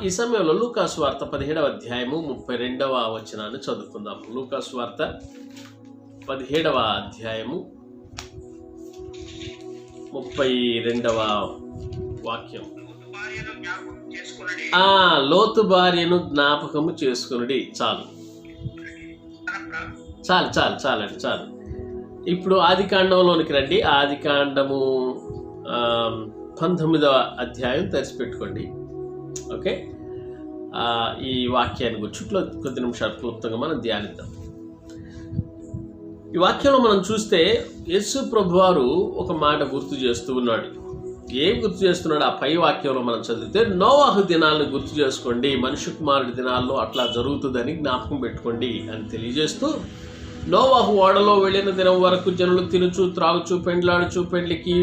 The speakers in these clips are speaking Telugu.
ఈ సమయంలో లూకా సువార్త 17వ అధ్యాయము 32వ వచనాన్ని చదువుకుందాం. లూకా సువార్త 17వ అధ్యాయము 32వ వాక్యం. లోతు భార్యను జ్ఞాపకము చేసుకునుడి. చాలు. ఇప్పుడు ఆదికాండంలోనికి రండి. ఆదికాండము 19వ అధ్యాయం తెరిచిపెట్టుకోండి. ఓకే, ఈ వాక్యాన్ని గురించి కొద్ది నిమిషాలు క్లుప్తంగా మనం ధ్యానిద్దాం. ఈ వాక్యంలో మనం చూస్తే యేసు ప్రభువారు ఒక మాట గుర్తు చేస్తూ ఉన్నాడు. ఏం గుర్తు చేస్తున్నాడు? ఆ పై వాక్యంలో మనం చదివితే, నోవాహు దినాలను గుర్తు చేసుకోండి, మనుష్య కుమారుడి దినాల్లో అట్లా జరుగుతుందని జ్ఞాపకం పెట్టుకోండి అని తెలియజేస్తూ, నోవాహు ఓడలో వెళ్ళిన దినం వరకు జనులు తినుచు త్రాగుచు పెండ్లాడుచు పెండ్లికి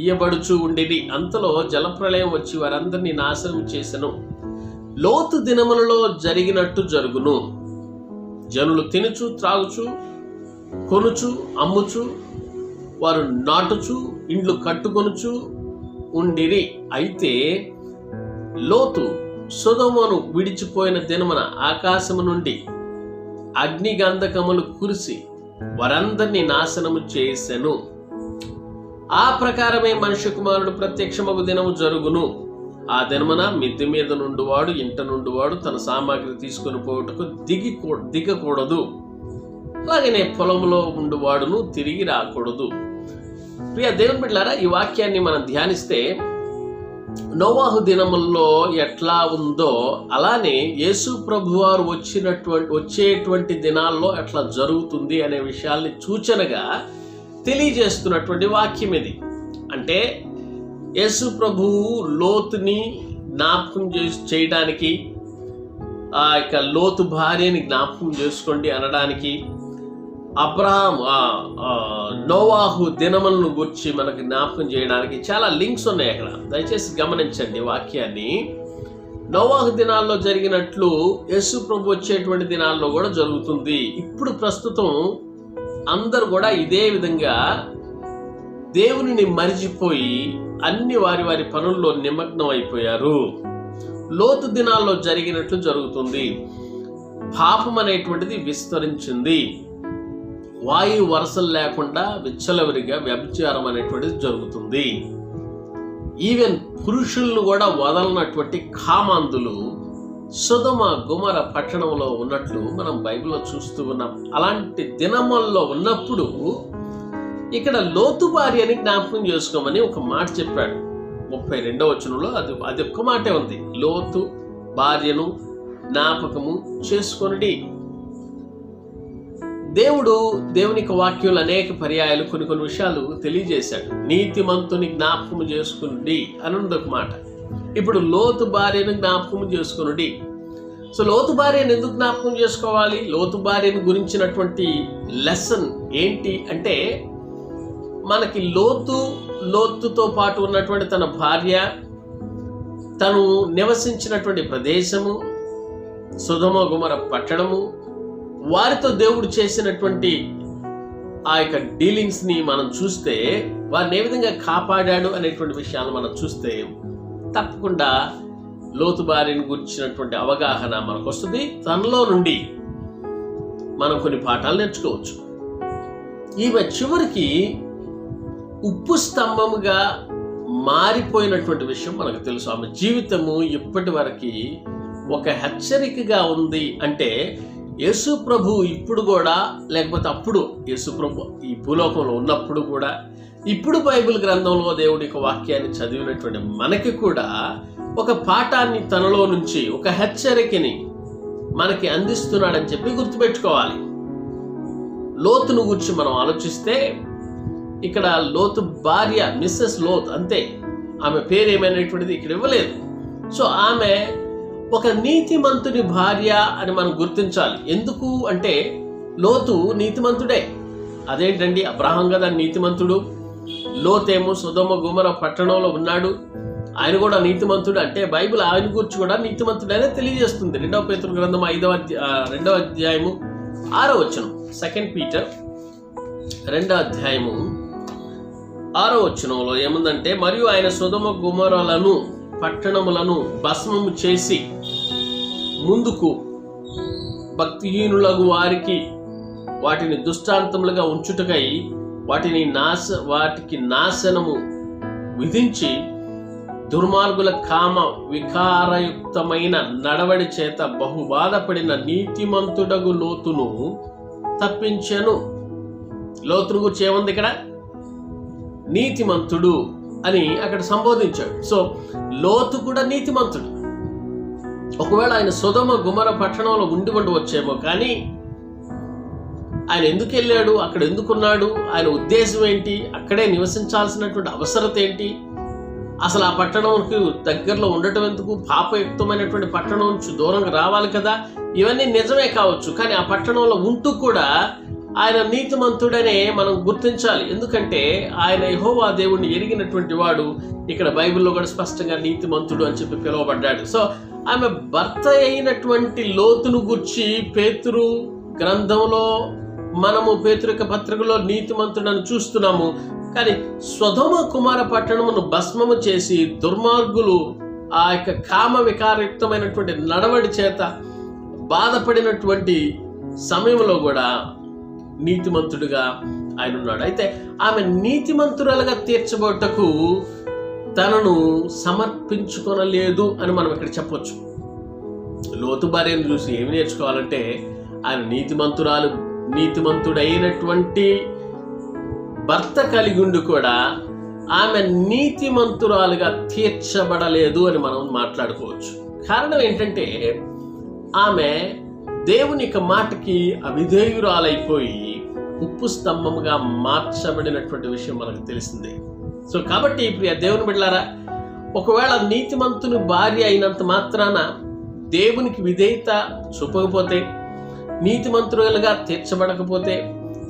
ఇయ్యబడుచు ఉండేది. అంతలో జలప్రళయం వచ్చి వారందరినీ నాశనం చేసెను. లోతు దినములలో జరిగినట్టు జరుగును. జనులు తినుచు త్రాగుచు కొనుచు అమ్ముచు వారు నాటుచు ఇండ్లు కట్టుకొనుచు ఉండిరి. అయితే లోతు సొదొమను విడిచిపోయిన దినమున ఆకాశము నుండి అగ్నిగంధకములు కురిసి వారందరినీ నాశనము చేసెను. ఆ ప్రకారమే మనుష్య కుమారుడు ప్రత్యక్షమగు దినము జరుగును. ఆ దినమున మిద్దె మీద నుండివాడు ఇంట నుండివాడు తన సామాగ్రి తీసుకుని పోవుటకు దిగకూడదు. అలాగనే పొలంలో ఉండువాడును తిరిగి రాకూడదు. ప్రియ దేవుని బిడ్డలారా, ఈ వాక్యాన్ని మనం ధ్యానిస్తే నోవాహు దినముల్లో ఎట్లా ఉందో అలానే యేసు ప్రభువారు వచ్చేటువంటి దినాల్లో ఎట్లా జరుగుతుంది అనే విషయాల్ని సూచనగా తెలియజేస్తున్నటువంటి వాక్యం ఇది. అంటే యేసు ప్రభువు లోతుని జ్ఞాపకం చేయడానికి, ఆ యొక్క లోతు భార్యని జ్ఞాపకం చేసుకోండి అనడానికి, అబ్రహాం నోవాహు దినములను గురించి మనకు జ్ఞాపకం చేయడానికి చాలా లింక్స్ ఉన్నాయి అక్కడ. దయచేసి గమనించండి వాక్యాన్ని. నోవాహు దినాల్లో జరిగినట్లు యేసు ప్రభు వచ్చేటువంటి దినాల్లో కూడా జరుగుతుంది. ఇప్పుడు ప్రస్తుతం అందరూ కూడా ఇదే విధంగా దేవునిని మరిచిపోయి అన్ని వారి పనుల్లో నిమగ్నం అయిపోయారు. లోతు దినాల్లో జరిగినట్లు జరుగుతుంది. పాపం అనేటువంటిది విస్తరించింది. వాయు వరసలు లేకుండా విచ్చలవిడిగా వ్యభిచారం అనేటువంటిది జరుగుతుంది. ఈవెన్ పురుషులను కూడా వదలనటువంటి కామాంధులు సొదొమ గొమొర పట్టణంలో ఉన్నట్లు మనం బైబిల్లో చూస్తూ ఉన్నాం. అలాంటి దినముల్లో ఉన్నప్పుడు ఇక్కడ లోతు భార్యని జ్ఞాపకం చేసుకోమని ఒక మాట చెప్పాడు. 32వ వచనంలో అది ఒక్క మాటే ఉంది. లోతు భార్యను జ్ఞాపకము చేసుకొనుడి. దేవుని వాక్యంలో అనేక పర్యాయాలు కొన్ని విషయాలు తెలియజేశాడు. నీతిమంతుని జ్ఞాపకము చేసుకునుడి అని ఒక మాట. ఇప్పుడు లోతు భార్యను జ్ఞాపకం చేసుకునుడి. సో లోతు భార్యను ఎందుకు జ్ఞాపకం చేసుకోవాలి? లోతు భార్యను గురించినటువంటి లెసన్ ఏంటి అంటే, మనకి లోతుతో పాటు ఉన్నటువంటి తన భార్య, తను నివసించినటువంటి ప్రదేశము, సొదొమ గొమొర పట్టణము, వారితో దేవుడు చేసినటువంటి ఆ యొక్క డీలింగ్స్ని మనం చూస్తే, వారిని ఏ విధంగా కాపాడాడు అనేటువంటి విషయాలు మనం చూస్తే తప్పకుండా లోతు భార్యను గురించినటువంటి అవగాహన మనకు వస్తుంది. తనలో నుండి మనం కొన్ని పాఠాలు నేర్చుకోవచ్చు. ఈమె చివరికి ఉప్పు స్తంభముగా మారిపోయినటువంటి విషయం మనకు తెలుసు. ఆమె జీవితము ఇప్పటి వరకు ఒక హెచ్చరికగా ఉంది. అంటే యేసు ప్రభు ఇప్పుడు కూడా, లేకపోతే అప్పుడు యేసు ప్రభు ఈ భూలోకంలో ఉన్నప్పుడు కూడా, ఇప్పుడు బైబిల్ గ్రంథంలో దేవుడి యొక్క వాక్యాన్ని చదివినటువంటి మనకి కూడా ఒక పాఠాన్ని తనలో నుంచి, ఒక హెచ్చరికని మనకి అందిస్తున్నాడని చెప్పి గుర్తుపెట్టుకోవాలి. లోతును గురించి మనం ఆలోచిస్తే, ఇక్కడ లోతు భార్య మిస్సెస్ లోత్ అంతే, ఆమె పేరు ఏమైనటువంటిది ఇక్కడ ఇవ్వలేదు. సో ఆమె ఒక నీతిమంతుని భార్య అని మనం గుర్తించాలి. ఎందుకు అంటే లోతు నీతిమంతుడే. అదేంటండి, అబ్రహాం కదా నీతిమంతుడు, లోతేమో సొదొమ గొమొర పట్టణంలో ఉన్నాడు, ఆయన కూడా నీతిమంతుడు. అంటే బైబిల్ ఆయన గురించి కూడా నీతిమంతుడనే తెలియజేస్తుంది. 2వ పేతురు గ్రంథం 2వ అధ్యాయము 6వ వచనం. 2 పీటర్ 2వ అధ్యాయము 6వ వచనంలో ఏముందంటే, మరియు ఆయన సొదొమ గొమొరలను పట్టణములను భస్మము చేసి ముందుకు భక్తిహీనులకు వారికి వాటిని దృష్టాంతములుగా ఉంచుటకై వాటికి నాశనము విధించి దుర్మార్గుల కామ వికారయుక్తమైన నడవడి చేత బహుబాధపడిన నీతిమంతుడగు లోతును తప్పించెను. లోతును గురించి ఏముంది ఇక్కడ? నీతిమంతుడు అని అక్కడ సంబోధించాడు. సో లోతు కూడా నీతిమంతుడు. ఒకవేళ ఆయన సొదొమ గుమర పట్టణంలో ఉండి ఉండవచ్చేమో, కానీ ఆయన ఎందుకు వెళ్ళాడు, అక్కడ ఎందుకున్నాడు, ఆయన ఉద్దేశం ఏంటి, అక్కడే నివసించాల్సినటువంటి అవసరత ఏంటి, అసలు ఆ పట్టణంకి దగ్గరలో ఉండటం ఎందుకు, పాపయుక్తమైనటువంటి పట్టణం నుంచి దూరంగా రావాలి కదా, ఇవన్నీ నిజమే కావచ్చు. కానీ ఆ పట్టణంలో ఉంటూ కూడా ఆయన నీతిమంతుడనే మనం గుర్తించాలి. ఎందుకంటే ఆయన యెహోవా దేవుణ్ణి ఎరిగినటువంటి వాడు. ఇక్కడ బైబిల్లో కూడా స్పష్టంగా నీతిమంతుడు అని చెప్పి పిలువబడ్డాడు. సో ఆమె భర్త అయినటువంటి లోతును గుర్చి పేతురు గ్రంథంలో మనము పేతురు యొక్క పత్రికలో నీతిమంతుడని చూస్తున్నాము. కానీ సొదొమ కుమార పట్టణమును భస్మము చేసి దుర్మార్గులు ఆ యొక్క కామ వికారయుక్తమైనటువంటి నడవడి చేత బాధపడినటువంటి సమయంలో కూడా నీతిమంతుడిగా ఆయన ఉన్నాడు. అయితే ఆమె నీతిమంతురాలుగా తీర్చబోటకు తనను సమర్పించుకొనలేదు అని మనం ఇక్కడ చెప్పొచ్చు. లోతు భార్యను చూసి ఏమి నేర్చుకోవాలంటే, ఆయన నీతిమంతుడైనటువంటి భర్త కలిగి ఉండి కూడా ఆమె నీతిమంతురాలుగా తీర్చబడలేదు అని మనం మాట్లాడుకోవచ్చు. కారణం ఏంటంటే, ఆమె దేవుని యొక్క మాటకి అవిధేయురాలైపోయి ఉప్పు స్తంభముగా మార్చబడినటువంటి విషయం మనకు తెలిసిందే. సో కాబట్టి ప్రియ దేవుని బిడ్డలారా, ఒకవేళ నీతిమంతుని భార్య అయినంత మాత్రాన దేవునికి విధేయత చూపకపోతే, నీతిమంతులుగా తీర్చబడకపోతే,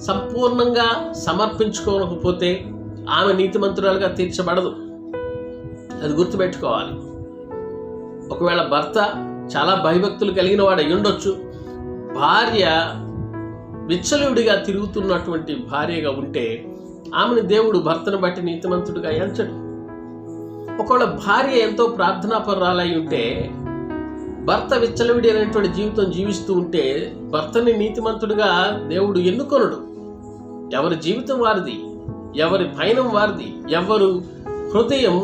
సంపూర్ణంగా సమర్పించుకోకపోతే ఆమె నీతిమంతురాలుగా తీర్చబడదు. అది గుర్తుపెట్టుకోవాలి. ఒకవేళ భర్త చాలా భయభక్తులు కలిగిన వాడు అయి ఉండొచ్చు, భార్య విచ్చలుడిగా తిరుగుతున్నటువంటి భార్యగా ఉంటే ఆమెను దేవుడు భర్తను బట్టి నీతిమంతుడిగా ఎంచడు. ఒకవేళ భార్య ఎంతో ప్రార్థనాపరురాలై ఉంటే, భర్త విచ్చలవిడి అనేటువంటి జీవితం జీవిస్తూ ఉంటే భర్తని నీతిమంతుడిగా దేవుడు ఎన్నుకొనడు. ఎవరి జీవితం వారిది, ఎవరి పయనం వారిది, ఎవరు హృదయం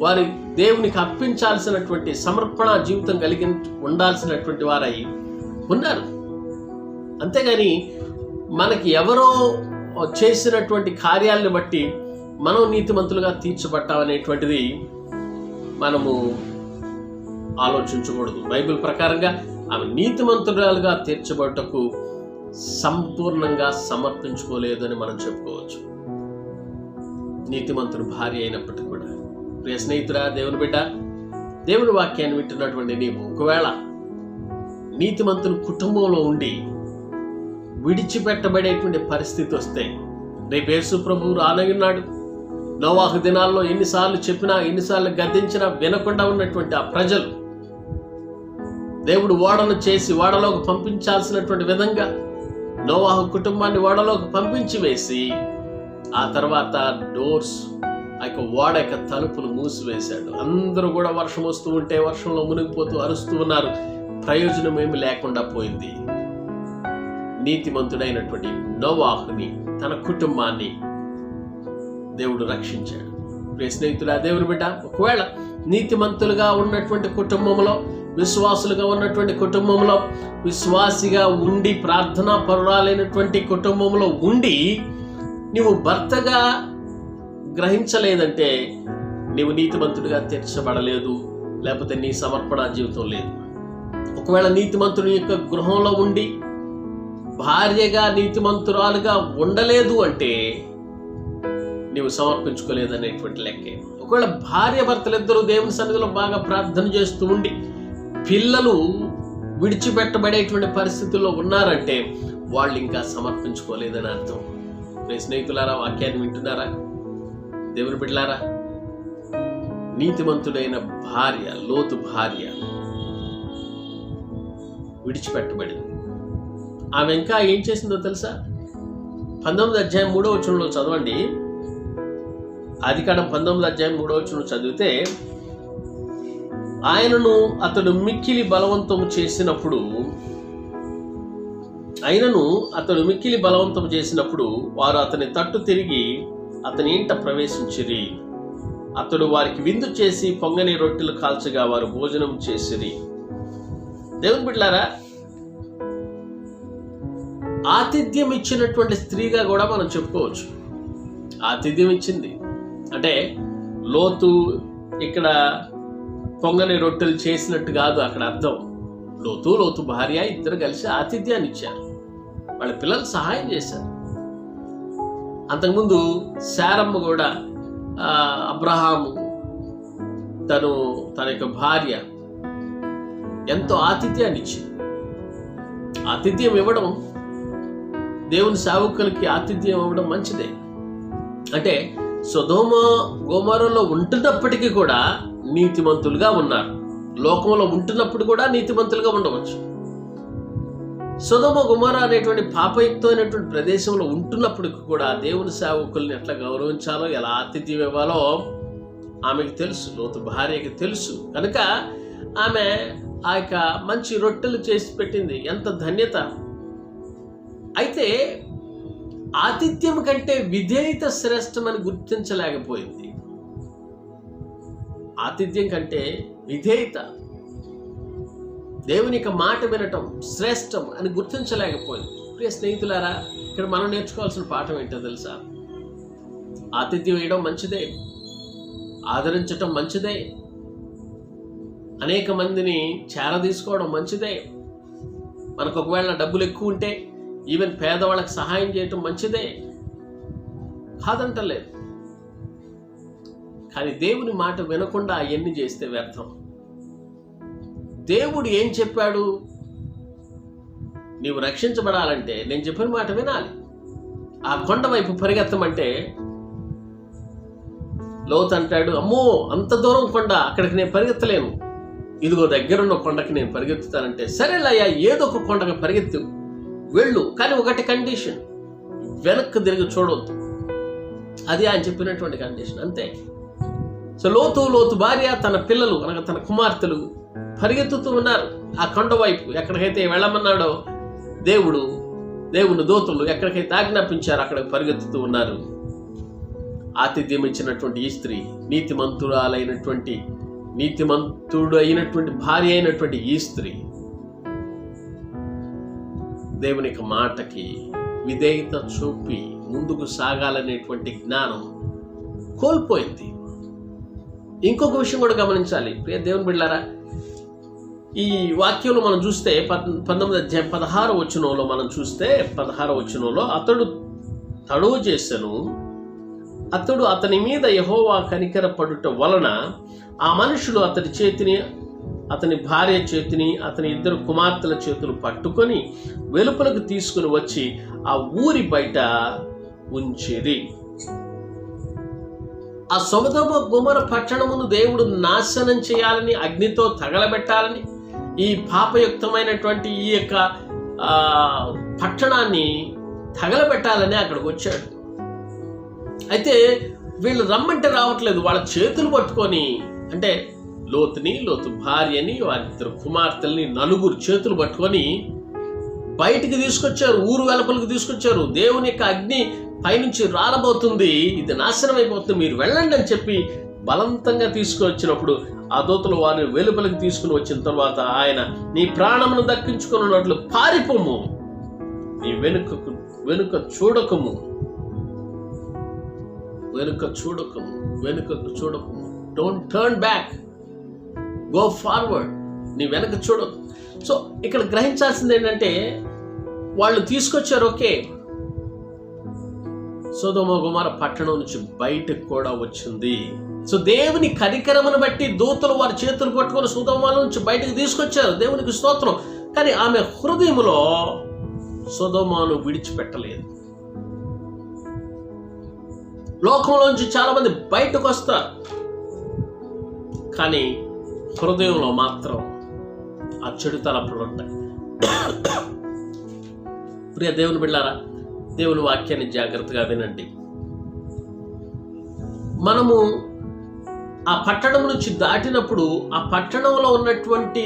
వారి దేవునికి అర్పించాల్సినటువంటి సమర్పణ జీవితం కలిగి ఉండాల్సినటువంటి వారై ఉన్నారు. అంతేగాని మనకి ఎవరో చేసినటువంటి కార్యాలను బట్టి మనం నీతిమంతులుగా తీర్చబట్టామనేటువంటిది మనము ఆలోచించకూడదు. బైబిల్ ప్రకారంగా ఆమె నీతిమంతురాలుగా తీర్చబడటకు సంపూర్ణంగా సమర్పించుకోలేదని మనం చెప్పుకోవచ్చు. నీతిమంతుని భార్య అయినప్పటికీ కూడా. ప్రియ స్నేహితుడా, దేవుని బిడ్డ, దేవుని వాక్యాన్ని వింటున్నటువంటి నీవు ఒకవేళ నీతిమంతుని కుటుంబంలో ఉండి విడిచిపెట్టబడేటువంటి పరిస్థితి వస్తే, రేపు యేసు ప్రభువు రానయ్యున్నాడు. నోవాహు దినాల్లో ఎన్నిసార్లు చెప్పినా, ఎన్నిసార్లు గద్దించినా వినకుండా ఉన్నటువంటి ఆ ప్రజలు దేవుడు ఓడను చేసి ఓడలోకి పంపించాల్సినటువంటి విధంగా నోవాహు కుటుంబాన్ని ఓడలోకి పంపించి వేసి, ఆ తర్వాత డోర్స్ ఆ యొక్క ఓడ యొక్క తలుపులు మూసివేశాడు. అందరూ కూడా వర్షం వస్తూ ఉంటే వర్షంలో మునిగిపోతూ అరుస్తూ ఉన్నారు. ప్రయోజనం ఏమి లేకుండా పోయింది. నీతిమంతుడైనటువంటి నోవాహుని, తన కుటుంబాన్ని దేవుడు రక్షించాడు. ప్రియ స్నేహితుడా, దేవుని బిడ్డ, ఒకవేళ నీతిమంతులుగా ఉన్నటువంటి కుటుంబంలో, విశ్వాసులుగా ఉన్నటువంటి కుటుంబంలో, విశ్వాసిగా ఉండి ప్రార్థనా పరురాలైనటువంటి కుటుంబంలో ఉండి నీవు భర్తగా గ్రహించలేదంటే నీవు నీతిమంతుడిగా తీర్చబడలేదు, లేకపోతే నీ సమర్పణ జీవితం లేదు. ఒకవేళ నీతిమంతుడి యొక్క గృహంలో ఉండి భార్యగా నీతిమంతురాలుగా ఉండలేదు అంటే నీవు సమర్పించుకోలేదనేటువంటి లెక్కే. ఒకవేళ భార్య భర్తలిద్దరూ దేవుని సన్నిధిలో బాగా ప్రార్థన చేస్తూ ఉండి పిల్లలు విడిచిపెట్టబడేటువంటి పరిస్థితుల్లో ఉన్నారంటే వాళ్ళు ఇంకా సమర్పించుకోలేదని అర్థం. స్నేహితులారా, వాక్యాన్ని వింటున్నారా? దేవుని బిడ్డలారా, నీతిమంతుడైన భార్య, లోతు భార్య విడిచిపెట్టబడింది. ఆమె ఇంకా ఏం చేసిందో తెలుసా? 19వ అధ్యాయం 3వ వచనంలో చదవండి. ఆదికాండం 19వ అధ్యాయం 3వ వచనం చదివితే, అతడు మిక్కిలి బలవంతము చేసినప్పుడు వారు అతని తట్టు తిరిగి అతని ఇంట ప్రవేశించిరి. అతడు వారికి విందు చేసి పొంగని రొట్టెలు కాల్చగా వారు భోజనం చేసిరి. దేవుని బిడ్డలారా, ఆతిథ్యం ఇచ్చినటువంటి స్త్రీగా కూడా మనం చెప్పుకోవచ్చు. ఆతిథ్యం ఇచ్చింది అంటే లోతు ఇక్కడ పొంగని రొట్టెలు చేసినట్టు కాదు అక్కడ అర్థం. లోతు భార్య ఇద్దరు కలిసి ఆతిథ్యాన్ని ఇచ్చారు. వాళ్ళ పిల్లలు సహాయం చేశారు. అంతకుముందు శారమ్మ కూడా అబ్రహాము తన యొక్క భార్య ఎంతో ఆతిథ్యాన్ని ఇచ్చింది. ఆతిథ్యం ఇవ్వడం, దేవుని సేవకులకి ఆతిథ్యం ఇవ్వడం మంచిదే. అంటే సొదొమ గొమొర్రాలో ఉంటున్నప్పటికీ కూడా నీతిమంతులుగా ఉన్నారు. లోకంలో ఉంటున్నప్పుడు కూడా నీతిమంతులుగా ఉండవచ్చు. సొదొమ గొమొర్రా అనేటువంటి పాపయుక్తమైనటువంటి ప్రదేశంలో ఉంటున్నప్పటికీ కూడా దేవుని సేవకుల్ని ఎట్లా గౌరవించాలో, ఎలా ఆతిథ్యం ఇవ్వాలో ఆమెకు తెలుసు, లోతు భార్యకి తెలుసు. కనుక ఆమె ఆ యొక్క మంచి రొట్టెలు చేసి పెట్టింది. ఎంత ధన్యత! అయితే ఆతిథ్యం కంటే విధేయత శ్రేష్టమని గుర్తించలేకపోయింది. ఆతిథ్యం కంటే విధేయత, దేవుని యొక్క మాట వినటం శ్రేష్టం అని గుర్తించలేకపోయింది. ప్రియ స్నేహితులారా, ఇక్కడ మనం నేర్చుకోవాల్సిన పాఠం ఏంటో తెలుసా? ఆతిథ్యం వేయడం మంచిదే, ఆదరించటం మంచిదే, అనేక మందిని చేరదీసుకోవడం మంచిదే. మనకు ఒకవేళ డబ్బులు ఎక్కువ ఉంటే ఈవెన్ పేదవాళ్ళకి సహాయం చేయటం మంచిదే, కాదంటలేదు. కానీ దేవుని మాట వినకుండా అవన్నీ చేస్తే వ్యర్థం. దేవుడు ఏం చెప్పాడు? నీవు రక్షించబడాలంటే నేను చెప్పిన మాట వినాలి. ఆ కొండ వైపు పరిగెత్తమంటే లోతు అంటాడు, అమ్మో అంత దూరం కొండ, అక్కడికి నేను పరిగెత్తలేను, ఇదిగో దగ్గరున్న కొండకి నేను పరిగెత్తుతానంటే, సరేలయ్యా ఏదో ఒక కొండకి పరిగెత్తు వెళ్ళు, కానీ ఒకటి కండిషన్, వెనక్కి తిరిగి చూడవద్దు. అది ఆయన చెప్పినటువంటి కండిషన్, అంతే. సో లోతు భార్య తన పిల్లలు అనగా తన కుమార్తెలు పరిగెత్తుతూ ఉన్నారు ఆ కొండ వైపు. ఎక్కడికైతే వెళ్ళమన్నాడో దేవుని దూతలు ఎక్కడికైతే ఆజ్ఞాపించారో అక్కడికి పరిగెత్తుతూ ఉన్నారు. ఆతిథ్యం ఇచ్చినటువంటి ఈ స్త్రీ, నీతిమంతుడు అయినటువంటి భార్య అయినటువంటి ఈ స్త్రీ దేవుని యొక్క మాటకి విధేయత చూపి ముందుకు సాగాలనేటువంటి జ్ఞానం కోల్పోయింది. ఇంకొక విషయం కూడా గమనించాలి ప్రియ దేవుని బిడ్డలారా. ఈ వాక్యంలో మనం చూస్తే 19వ అధ్యాయం 16వ వచనంలో మనం చూస్తే 16వ వచనంలో అతడు తడువు చేసెను, అతడు అతని మీద యెహోవా కనికరపడుట వలన ఆ మనుషులు అతని చేతిని, అతని భార్య చేతిని, అతని ఇద్దరు కుమార్తెల చేతులు పట్టుకొని వెలుపలకు తీసుకుని వచ్చి ఆ ఊరి బయట ఉంచిరి. ఆ సొదొమ గొమొర్రా పట్టణమును దేవుడు నాశనం చేయాలని, అగ్నితో తగలబెట్టాలని, ఈ పాపయుక్తమైనటువంటి ఈ యొక్క పట్టణాన్ని తగలబెట్టాలని అక్కడికి వచ్చాడు. అయితే వీళ్ళు రమ్మంటే రావట్లేదు. వాళ్ళ చేతులు పట్టుకొని, అంటే లోతు భార్యని, వారిద్దరు కుమార్తెల్ని, 9 చేతులు పట్టుకొని బయటికి తీసుకొచ్చారు, ఊరు వెలుపలకు తీసుకొచ్చారు. దేవుని యొక్క అగ్ని పైనుంచి రాలబోతుంది, ఇది నాశనం అయిపోతుంది, మీరు వెళ్ళండి అని చెప్పి బలవంతంగా తీసుకువచ్చినప్పుడు ఆ దూతలు వారిని వెలుపలికి తీసుకుని వచ్చిన తర్వాత ఆయన, నీ ప్రాణమును దక్కించుకున్నట్లు పారిపోము, నీ వెనుక చూడకము, don't turn back, go forward, నీ వెనక చూడకు. సో ఇక్కడ గ్రహించాల్సింది ఏంటంటే, వాళ్ళు తీసుకొచ్చారు, ఓకే, సొదొమ గొమొర్రా పట్టణం నుంచి బయటకు కూడా వచ్చింది. సో దేవుని కనికరమును బట్టి దూతలు వారి చేతులు పట్టుకొని సొదొమ నుంచి బయటకు తీసుకొచ్చారు, దేవునికి స్తోత్రం. కానీ ఆమె హృదయములో సొదొమను విడిచిపెట్టలేదు. లోకంలోంచి చాలా మంది బయటకు వస్తారు, కానీ హృదయంలో మాత్రం ఆ చెడు తలంపులు ఉంటాయి. ప్రియ దేవుని బిడ్డలారా, దేవుని వాక్యాన్ని జాగ్రత్తగా వినండి. మనము ఆ పట్టణం నుంచి దాటినప్పుడు ఆ పట్టణంలో ఉన్నటువంటి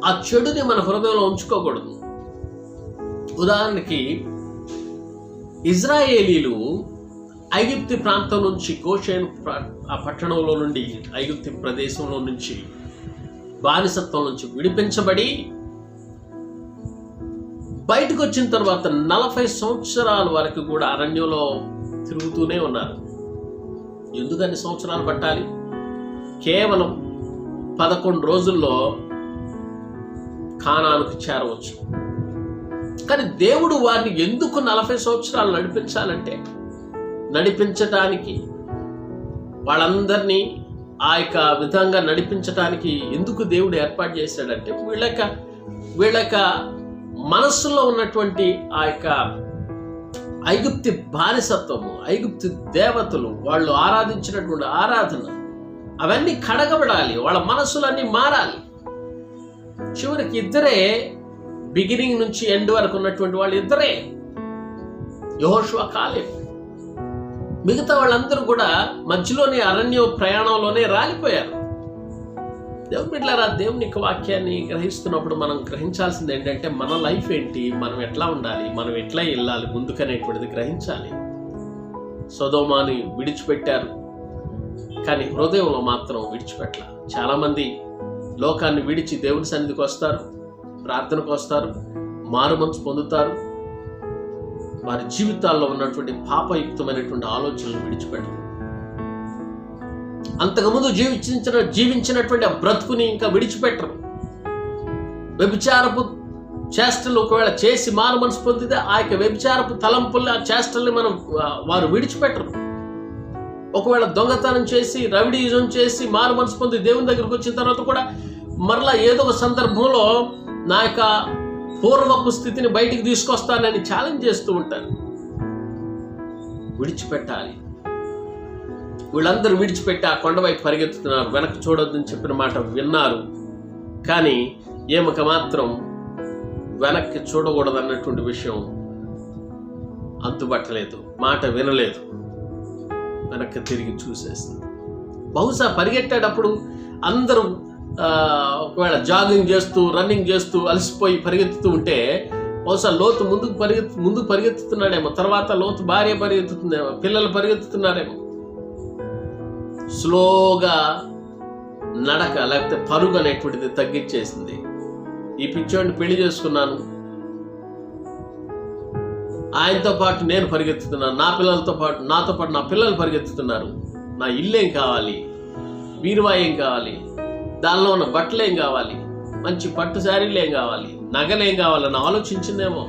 ఆ చెడుని మన హృదయంలో ఉంచుకోకూడదు. ఉదాహరణకి ఇజ్రాయేలీలు ఐగుప్తు ప్రాంతం నుంచి గోషేను ఆ పట్టణంలో నుండి ఐగుప్తు ప్రదేశంలో నుంచి బానిసత్వం నుంచి విడిపించబడి బయటకు వచ్చిన తర్వాత 40 సంవత్సరాల వరకు కూడా అరణ్యంలో తిరుగుతూనే ఉన్నారు. ఎందుకని సంవత్సరాలు పట్టాలి? కేవలం 11 రోజుల్లో కానానుకు చేరవచ్చు. కానీ దేవుడు వారిని ఎందుకు 40 సంవత్సరాలు నడిపించటానికి, వాళ్ళందరినీ ఆ యొక్క విధంగా నడిపించటానికి ఎందుకు దేవుడు ఏర్పాటు చేశాడంటే వీళ్ళ మనస్సులో ఉన్నటువంటి ఆ యొక్క ఐగుప్తి బానిసత్వము, ఐగుప్తి దేవతలు, వాళ్ళు ఆరాధించినటువంటి ఆరాధన, అవన్నీ కడగబడాలి, వాళ్ళ మనస్సులన్నీ మారాలి. చివరికి ఇద్దరే, బిగినింగ్ నుంచి ఎండ్ వరకు ఉన్నటువంటి వాళ్ళు ఇద్దరే, యెహోషువ, కాలేబు. మిగతా వాళ్ళందరూ కూడా మధ్యలోనే అరణ్య ప్రయాణంలోనే రాలిపోయారు. దేవుని బిడ్డలారా, దేవుని యొక్క వాక్యాన్ని గ్రహిస్తున్నప్పుడు మనం గ్రహించాల్సింది ఏంటంటే మన లైఫ్ ఏంటి, మనం ఎట్లా ఉండాలి, మనం ఎట్లా వెళ్ళాలి ముందుకనేటువంటిది గ్రహించాలి. సొదొమని విడిచిపెట్టారు, కానీ హృదయంలో మాత్రం విడిచిపెట్టాల. చాలామంది లోకాన్ని విడిచి దేవుని సన్నిధికి వస్తారు, ప్రార్థనకు వస్తారు, మారుమనసు పొందుతారు, వారి జీవితాల్లో ఉన్నటువంటి పాపయుక్తమైనటువంటి ఆలోచనలు విడిచిపెట్టరు. అంతకుముందు జీవించినటువంటి ఆ బ్రతుకుని ఇంకా విడిచిపెట్టరు. వ్యభిచారపు చేష్టలు ఒకవేళ చేసి మారు మనసు పొందితే ఆ యొక్క వ్యభిచారపు తలంపుల్ని, ఆ చేష్టల్ని వారు విడిచిపెట్టరు. ఒకవేళ దొంగతనం చేసి, రవిడీజం చేసి మారు మనసు పొంది దేవుని దగ్గరకు వచ్చిన తర్వాత కూడా మరలా ఏదో ఒక సందర్భంలో నా యొక్క పూర్వపు స్థితిని బయటికి తీసుకొస్తానని ఛాలెంజ్ చేస్తూ ఉంటారు. విడిచిపెట్టాలి. వీళ్ళందరూ విడిచిపెట్టి ఆ కొండవైపు పరిగెత్తుతున్నారు. వెనక్కి చూడొద్దని చెప్పిన మాట విన్నారు, కానీ ఏమక మాత్రం వెనక్కి చూడకూడదు అన్నటువంటి విషయం అంతుబట్టలేదు, మాట వినలేదు, వెనక్కి తిరిగి చూసేసింది. బహుశా పరిగెట్టేటప్పుడు అందరూ ఒకవేళ జాగింగ్ చేస్తూ, రన్నింగ్ చేస్తూ అలసిపోయి పరిగెత్తుతూ ఉంటే బహుశా లోతు ముందుకు పరిగెత్తుతున్నాడేమో, తర్వాత లోతు భార్య పరిగెత్తుతుందేమో, పిల్లలు పరిగెత్తుతున్నారేమో. స్లోగా నడక లేకపోతే పరుగు అనేటువంటిది తగ్గించేసింది. ఈ పిచ్చోడిని పెళ్లి చేసుకున్నాను, ఆయనతో పాటు నేను పరిగెత్తుతున్నాను, నాతో పాటు నా పిల్లలు పరిగెత్తుతున్నారు, నా ఇల్లు ఏం కావాలి, బీరువా ఏం కావాలి, దానిలో ఉన్న బట్టలు ఏం కావాలి, మంచి పట్టు శారీలు ఏం కావాలి, నగలు ఏం కావాలని ఆలోచించిందేమో.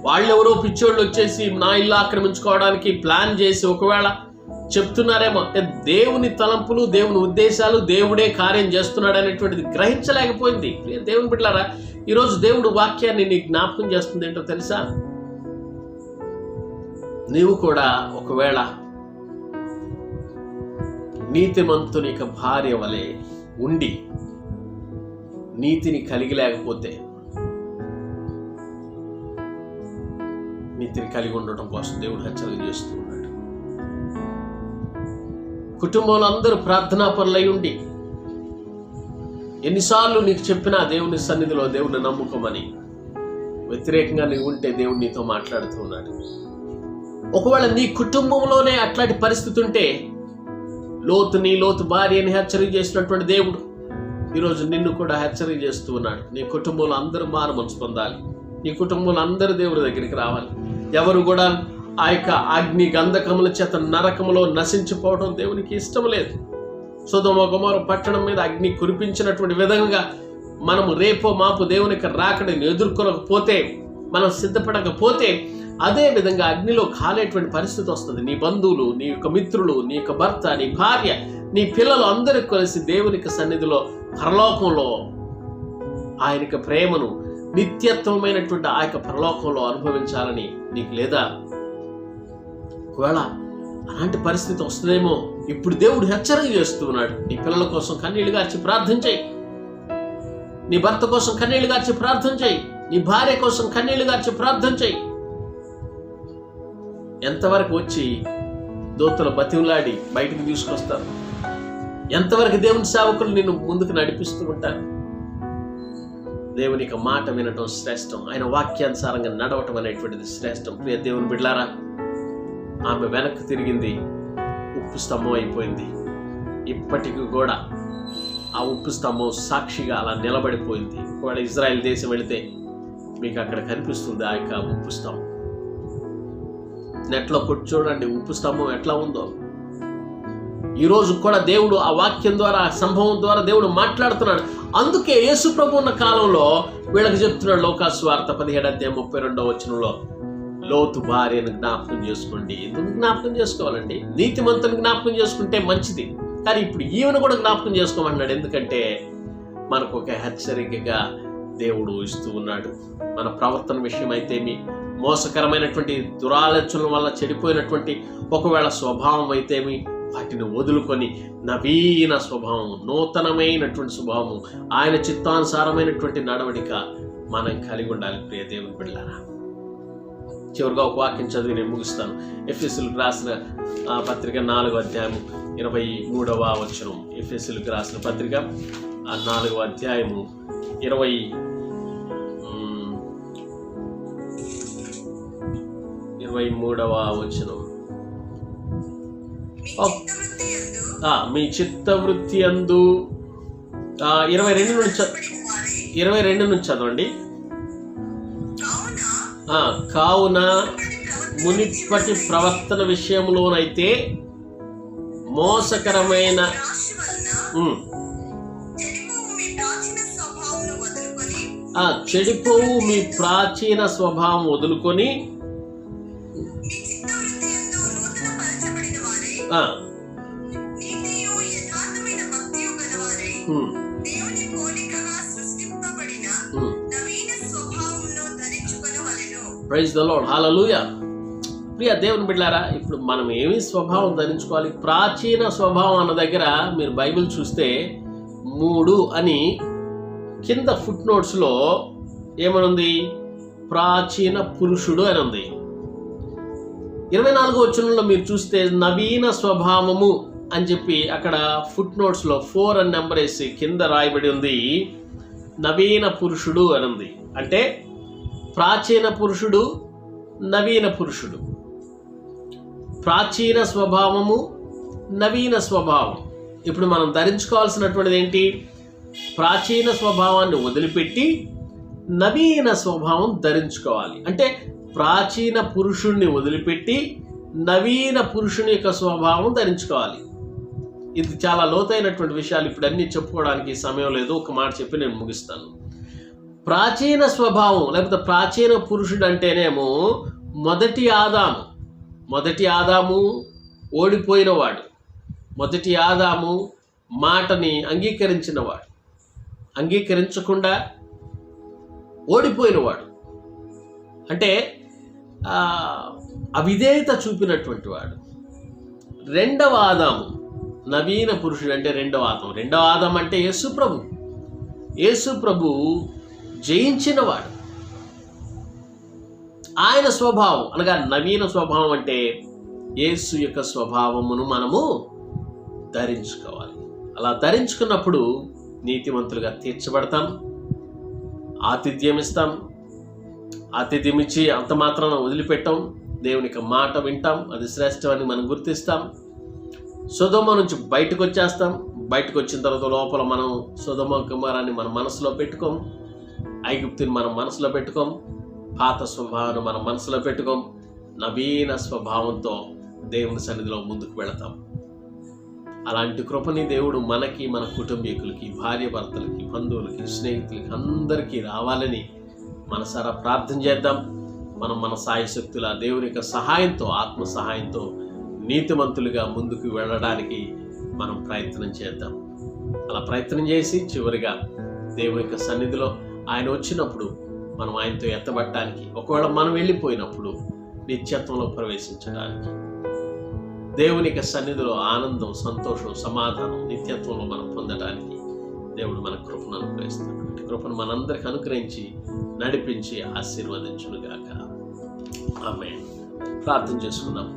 వాళ్ళెవరో పిచ్చోళ్ళు వచ్చేసి నా ఇల్లు ఆక్రమించుకోవడానికి ప్లాన్ చేసి ఒకవేళ చెప్తున్నారేమో. దేవుని తలంపులు, దేవుని ఉద్దేశాలు, దేవుడే కార్యం చేస్తున్నాడు అనేటువంటిది గ్రహించలేకపోయింది. దేవుని బిడ్డలారా, ఈరోజు దేవుడు వాక్యాన్ని నీ జ్ఞాపకం చేస్తుంది ఏంటో తెలుసా? నీవు కూడా ఒకవేళ నీతిమంతుని యొక్క భార్య వలె ఉండి నీతిని కలిగి లేకపోతే, నీతిని కలిగి ఉండటం కోసం దేవుడు హెచ్చరిక చేస్తూ ఉన్నాడు. కుటుంబంలో అందరూ ప్రార్థనా పరులై ఉండి ఎన్నిసార్లు నీకు చెప్పినా దేవుని సన్నిధిలో దేవుని నమ్ముకోమని వ్యతిరేకంగా నీవు ఉంటే దేవుడు నీతో మాట్లాడుతూ ఉన్నాడు. ఒకవేళ నీ కుటుంబంలోనే అట్లాంటి పరిస్థితి ఉంటే, లోతు భార్యని హెచ్చరిక చేసినటువంటి దేవుడు ఈరోజు నిన్ను కూడా హెచ్చరిక చేస్తూ ఉన్నాడు. నీ కుటుంబంలో అందరూ మారు మనసు పొందాలి, నీ కుటుంబంలో అందరూ దేవుడి దగ్గరికి రావాలి. ఎవరు కూడా ఆ యొక్క అగ్ని గంధకముల చేత నరకములో నశించిపోవడం దేవునికి ఇష్టం లేదు. సొదొమ గొమొర్రా పట్టణం మీద అగ్ని కురిపించినటువంటి విధంగా మనము రేపో మాపు దేవునికి రాకడని ఎదుర్కొనకపోతే, మనం సిద్ధపడకపోతే, అదే విధంగా అగ్నిలో కాలేటువంటి పరిస్థితి వస్తుంది. నీ బంధువులు, నీ యొక్క మిత్రులు, నీ యొక్క భర్త, నీ భార్య, నీ పిల్లలు అందరూ కలిసి దేవునికి సన్నిధిలో పరలోకంలో ఆయనకి ప్రేమను, నిత్యత్వమైనటువంటి ఆ యొక్క పరలోకంలో అనుభవించాలని నీకు లేదా? ఒకవేళ అలాంటి పరిస్థితి వస్తుందేమో, ఇప్పుడు దేవుడు హెచ్చరిక చేస్తూ ఉన్నాడు. నీ పిల్లల కోసం కన్నీళ్లు గార్చి ప్రార్థన చేయి, నీ భర్త కోసం కన్నీళ్లు గార్చి ప్రార్థన చేయి, నీ భార్య కోసం కన్నీళ్లు గార్చి ప్రార్థన చేయి. ఎంతవరకు వచ్చి దూతలు బతిమలాడి బయటికి తీసుకొస్తారు. ఎంతవరకు దేవుని సేవకులు నిన్ను ముందుకు నడిపిస్తూ ఉంటారు. దేవుని యొక్క మాట వినటం శ్రేష్టం, ఆయన వాక్యానుసారంగా నడవటం అనేటువంటిది శ్రేష్టం. ప్రియ దేవుని బిడ్డలారా, ఆమె వెనక్కి తిరిగింది, ఉప్పు స్తంభం అయిపోయింది. ఇప్పటికీ కూడా ఆ ఉప్పు స్తంభం సాక్షిగా అలా నిలబడిపోయింది. ఒకవేళ ఇజ్రాయెల్ దేశం వెళితే మీకు అక్కడ కనిపిస్తుంది ఆ యొక్క ఉప్పు స్తంభం. నెట్లో కొట్టి చూడండి ఉప్పు స్తంభం ఎట్లా ఉందో. ఈరోజు కూడా దేవుడు ఆ వాక్యం ద్వారా, ఆ సంభవం ద్వారా దేవుడు మాట్లాడుతున్నాడు. అందుకే యేసు ప్రభు ఉన్న కాలంలో వీళ్ళకి చెప్తున్నాడు లూకాసు వార్త 17:32 లోతు భార్యను జ్ఞాపకం చేసుకోండి. ఎందుకు జ్ఞాపకం చేసుకోవాలండి? నీతిమంతుని జ్ఞాపకం చేసుకుంటే మంచిది, కానీ ఇప్పుడు ఈమెను కూడా జ్ఞాపకం చేసుకోమంటున్నాడు. ఎందుకంటే మనకు ఒక హెచ్చరికగా దేవుడు ఇస్తూ ఉన్నాడు. మన ప్రవర్తన విషయం అయితేమి, మోసకరమైనటువంటి దురాలోచనల వల్ల చెడిపోయినటువంటి ఒకవేళ స్వభావం అయితేమి, వాటిని వదులుకొని నవీన స్వభావం, నూతనమైనటువంటి స్వభావం, ఆయన చిత్తానుసారమైనటువంటి నడవడిక మనం కలిగి ఉండాలి. ప్రియ దేవుని బిడ్డలారా, చివరిగా ఒక వాక్యం చదివి నేను ముగిస్తాను. ఎఫెసీయులకు రాసిన పత్రిక 4:23 ఎఫెసీయులకు రాసిన పత్రిక 4:23 మీ చిత్తవృత్తి యందు 22 నుంచి చదవండి. కావున మునిపటి ప్రవర్తన విషయంలోనైతే మోసకరమైన చెడిపోవు మీ ప్రాచీన స్వభావం వదులుకొని ప్రైజ్ ద లార్డ్, హల్లెలూయా. ప్రియ దేవుని బిడ్డలారా, ఇప్పుడు మనం ఏమి స్వభావం ధరించుకోవాలి? ప్రాచీన స్వభావం అన్న దగ్గర మీరు బైబిల్ చూస్తే 3 అని కింద ఫుట్ నోట్స్లో ఏమనుంది? ప్రాచీన పురుషుడు అని ఉంది. 24వ వచనంలో మీరు చూస్తే నవీన స్వభావము అని చెప్పి అక్కడ ఫుట్ నోట్స్లో 4 అని నెంబర్ వేసి కింద రాయబడి ఉంది నవీన పురుషుడు అని ఉంది. అంటే ప్రాచీన పురుషుడు, నవీన పురుషుడు. ప్రాచీన స్వభావము, నవీన స్వభావం. ఇప్పుడు మనం ధరించుకోవాల్సినటువంటిది ఏంటి? ప్రాచీన స్వభావాన్ని వదిలిపెట్టి నవీన స్వభావం ధరించుకోవాలి. అంటే ప్రాచీన పురుషుణ్ణి వదిలిపెట్టి నవీన పురుషుని యొక్క స్వభావం ధరించుకోవాలి. ఇది చాలా లోతైనటువంటి విషయాలు, ఇప్పుడు అన్నీ చెప్పుకోవడానికి సమయం లేదు. ఒక మాట చెప్పి నేను ముగిస్తాను. ప్రాచీన స్వభావం లేకపోతే ప్రాచీన పురుషుడు అంటేనేమో మొదటి ఆదాము ఓడిపోయినవాడు, మొదటి ఆదాము మాటని అంగీకరించకుండా ఓడిపోయినవాడు. అంటే అవిధేయత చూపినటువంటి వాడు. రెండవ ఆదాము నవీన పురుషుడు అంటే రెండవ ఆదాం అంటే యేసు ప్రభు జయించినవాడు. ఆయన స్వభావం అనగా నవీన స్వభావం అంటే యేసు యొక్క స్వభావమును మనము ధరించుకోవాలి. అలా ధరించుకున్నప్పుడు నీతిమంతులుగా తీర్చబడతాం, ఆతిథ్యం ఇస్తాం. ఆతిథ్యం ఇచ్చి అంత మాత్రాన వదిలిపెట్టాం. దేవునికి మాట వింటాం, అది శ్రేష్టమని మనం గుర్తిస్తాం. సొదొమ నుంచి బయటకు వచ్చేస్తాం. బయటకు వచ్చిన తర్వాత లోపల మనం సొదొమ కుమారాన్ని మన మనసులో పెట్టుకోం, ఐగుప్తుని మనం మనసులో పెట్టుకోం, పాత స్వభావాన్ని మనం మనసులో పెట్టుకోం. నవీన స్వభావంతో దేవుని సన్నిధిలో ముందుకు వెళతాం. అలాంటి కృపని దేవుడు మనకి, మన కుటుంబీకులకి, భార్య భర్తలకి, బంధువులకి, స్నేహితులకి అందరికీ రావాలని మనసారా ప్రార్థన చేద్దాం. మనం మన సాయశక్తుల దేవుని యొక్క సహాయంతో, ఆత్మ సహాయంతో నీతిమంతులుగా ముందుకు వెళ్ళడానికి మనం ప్రయత్నం చేద్దాం. అలా ప్రయత్నం చేసి చివరిగా దేవుని యొక్క సన్నిధిలో ఆయన వచ్చినప్పుడు మనం ఆయనతో ఎత్తబడటానికి, ఒకవేళ మనం వెళ్ళిపోయినప్పుడు నిత్యత్వంలో ప్రవేశించడానికి, దేవుని యొక్క సన్నిధిలో ఆనందం, సంతోషం, సమాధానం నిత్యత్వంలో మనం పొందడానికి దేవుడు మన కృపను అనుగ్రహిస్తాడు. కృపను మనందరికి అనుగ్రహించి నడిపించి ఆశీర్వదించునుగాక. ఆమేన్. ప్రార్థన చేసుకుందాం.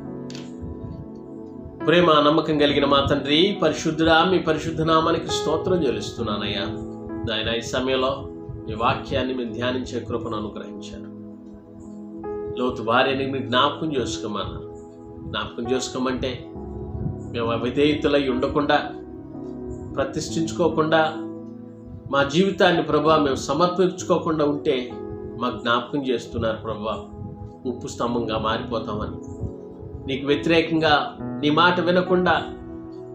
ప్రేమ నమ్మకం కలిగిన మా తండ్రి, పరిశుద్ధుడా, మీ పరిశుద్ధ నామానికి స్తోత్రం చెల్లిస్తున్నానయ్యా. నాయన, ఈ సమయంలో మీ వాక్యాన్ని మేము ధ్యానించే కృపను అనుగ్రహించారు. లోతు భార్యని మీరు జ్ఞాపకం చేసుకోమన్నారు. జ్ఞాపకం చేసుకోమంటే మేము అవిధేయతలై ఉండకుండా, ప్రతిష్ఠించుకోకుండా, మా జీవితాన్ని ప్రభా మేము సమర్పించుకోకుండా ఉంటే మాకు జ్ఞాపకం చేస్తున్నారు ప్రభా. ఉప్పు స్తంభంగా మారిపోతామని, నీకు వ్యతిరేకంగా నీ మాట వినకుండా,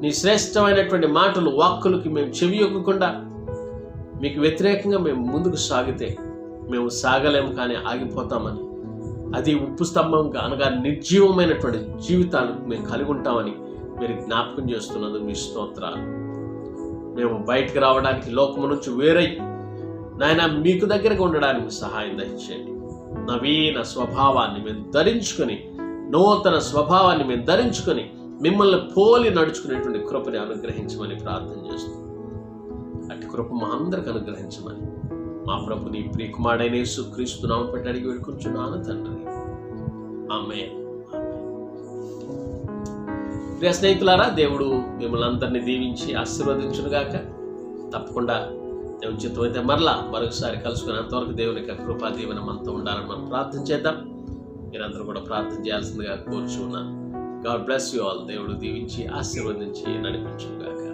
నీ శ్రేష్టమైనటువంటి మాటలు వాక్కులకి మేము చెవియొక్కకుండా, మీకు వ్యతిరేకంగా మేము ముందుకు సాగితే మేము సాగలేము కానీ ఆగిపోతామని, అది ఉప్పు స్తంభంగా అనగా నిర్జీవమైనటువంటి జీవితాలు మేము కలిగి ఉంటామని మీరు జ్ఞాపకం చేస్తున్నందుకు మీ స్తోత్రాలు. మేము బయటకు రావడానికి, లోకము నుంచి వేరై నాయన మీకు దగ్గరగా ఉండడానికి సహాయం దయచేయండి. నవీన స్వభావాన్ని మేము ధరించుకొని, నూతన స్వభావాన్ని మేము ధరించుకొని మిమ్మల్ని పోలి నడుచుకునేటువంటి కృపని అనుగ్రహించమని ప్రార్థన చేస్తున్నాం. అట్టి కృప మా అందరికి అనుగ్రహించమని మా ప్రభు నీ ప్రియకుమారుడైన యేసుక్రీస్తు నామమున పెట్టి అడిగి వేడుకుంటున్నాను తండ్రి. ఆమేన్. ప్రియ స్నేహితులారా, దేవుడు మిమ్మల్ని అందరినీ దీవించి ఆశీర్వదించునుగాక. తప్పకుండా దేవుని చిత్తం అయితే మరొకసారి కలుసుకుని అంతవరకు దేవుని యొక్క కృపా దీవెన మనతో ఉండాలని మనం ప్రార్థన చేద్దాం. మీరందరూ కూడా ప్రార్థన చేయాల్సిందిగా కోరుచున్నాను. God bless you all. దేవుడు దీవించి ఆశీర్వదించి నడిపించునుగాక.